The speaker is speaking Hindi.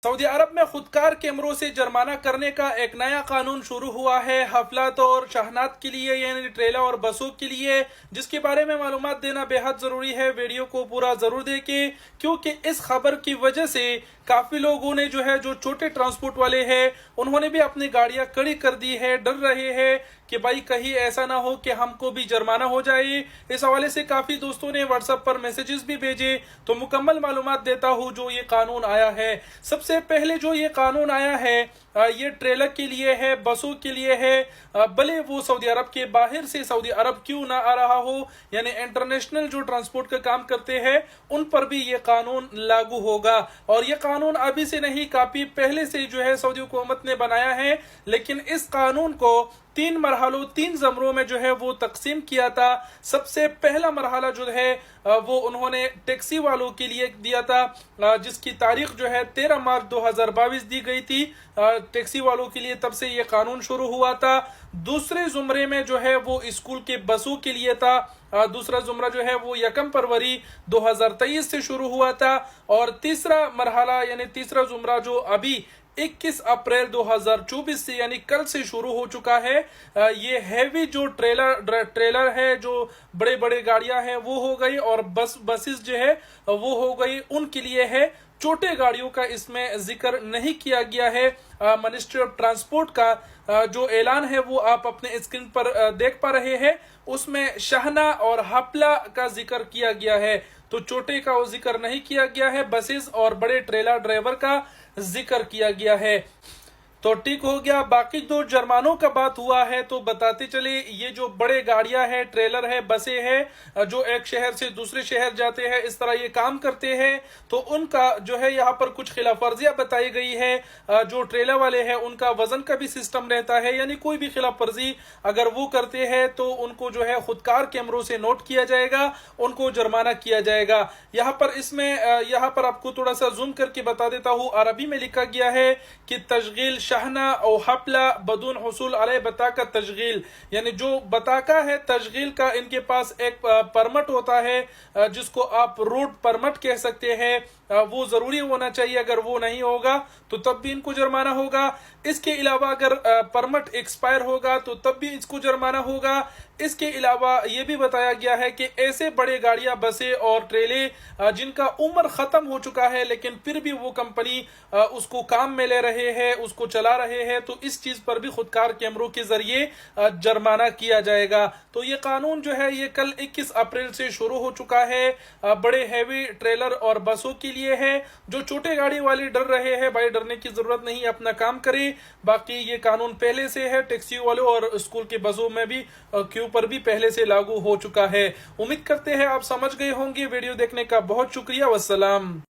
सऊदी अरब में खुदकार कैमरों से जुर्माना करने का एक नया कानून शुरू हुआ है हफलात और शहनात के लिए, यानी ट्रेलर और बसों के लिए, जिसके बारे में मालूमात देना बेहद ज़रूरी है। वीडियो को पूरा ज़रूर देखें क्योंकि इस खबर की वजह से काफ़ी लोगों ने जो छोटे ट्रांसपोर्ट वाले हैं उन्होंने भी अपनी गाड़ियां खड़ी कर दी है, डर रहे हैं कि भाई कहीं ऐसा ना हो कि हमको भी जुर्माना हो जाए। इस हवाले से काफ़ी दोस्तों ने व्हाट्सएप पर मैसेजेस भी भेजे, तो मुकम्मल मालूमात देता हूँ जो ये कानून आया है। सबसे पहले जो ये कानून आया है ये ट्रेलर के लिए है, बसों के लिए है, भले वो सऊदी अरब के बाहर से सऊदी अरब क्यों ना आ रहा हो, यानी इंटरनेशनल जो ट्रांसपोर्ट का काम करते हैं उन पर भी ये कानून लागू होगा। और ये कानून अभी से नहीं, काफी पहले से सऊदी हुकूमत ने बनाया है, लेकिन इस कानून को 3 मरहलों 3 ज़मरों में वो तकसीम किया था। सबसे पहला मरहला वो उन्होंने टैक्सी वालों के लिए दिया था, जिसकी तारीख 13 मार्च 2022 दी गई थी टैक्सी वालों के लिए, तब से ये कानून शुरू हुआ था। दूसरे जुमरे में वो स्कूल के बसों के लिए था। दूसरा जुमरा वो 1 फरवरी 2023 से शुरू हुआ था। और तीसरा मरहला यानी तीसरा जुमरा जो अभी 21 अप्रैल 2024 से यानी कल से शुरू हो चुका है, ये हैवी जो ट्रेलर है, जो बड़े बड़े गाड़ियां हैं वो हो गई, और बसेस वो हो गई, उनके लिए है। छोटे गाड़ियों का इसमें जिक्र नहीं किया गया है। मिनिस्ट्री ऑफ ट्रांसपोर्ट का जो ऐलान है वो आप अपने स्क्रीन पर देख पा रहे हैं, उसमें शहना और हपला का जिक्र किया गया है, तो छोटे का वो जिक्र नहीं किया गया है। बसेस और बड़े ट्रेलर ड्राइवर का जिक्र किया गया है, तो ठीक हो गया। बाकी जो जुर्मानों का बात हुआ है तो बताते चले, ये जो बड़े गाड़ियां हैं, ट्रेलर है, बसें हैं, जो एक शहर से दूसरे शहर जाते हैं, इस तरह ये काम करते हैं, तो उनका यहाँ पर कुछ खिलाफ वर्जियां बताई गई है। जो ट्रेलर वाले हैं उनका वजन का भी सिस्टम रहता है, यानी कोई भी खिलाफ वर्जी अगर वो करते हैं तो उनको खुदकार कैमरों से नोट किया जाएगा, उनको जुर्माना किया जाएगा। यहाँ पर आपको थोड़ा सा जूम करके बता देता हूँ। अरबी में लिखा गया है कि तशगील शहना और हपला बदून हुसूल अलैह बताका तशगील, यानी जो बताका है तशगील का, इनके पास एक परमिट होता है जिसको आप रोड परमिट कह सकते हैं, वो जरूरी होना चाहिए। अगर वो नहीं होगा तो तब भी इनको जुर्माना होगा। इसके अलावा अगर परमिट एक्सपायर होगा तो तब भी इसको जुर्माना होगा। इसके अलावा ये भी बताया गया है कि ऐसे बड़े गाड़ियां, बसें और ट्रेले जिनका उम्र खत्म हो चुका है लेकिन फिर भी वो कंपनी उसको काम में ले रहे हैं, उसको चला रहे हैं, तो इस चीज पर भी खुदकार कैमरों के जरिए जुर्माना किया जाएगा। तो ये कानून ये कल 21 अप्रैल से शुरू हो चुका है। बड़े हैवी ट्रेलर और बसों के लिए है। जो छोटे गाड़ी वाले डर रहे हैं, भाई डरने की जरूरत नहीं, अपना काम करे। बाकी ये कानून पहले से है, टैक्सी वालों और स्कूल के बसों में भी क्यू पर भी पहले से लागू हो चुका है। उम्मीद करते हैं आप समझ गए होंगे। वीडियो देखने का बहुत शुक्रिया। वस्सलाम।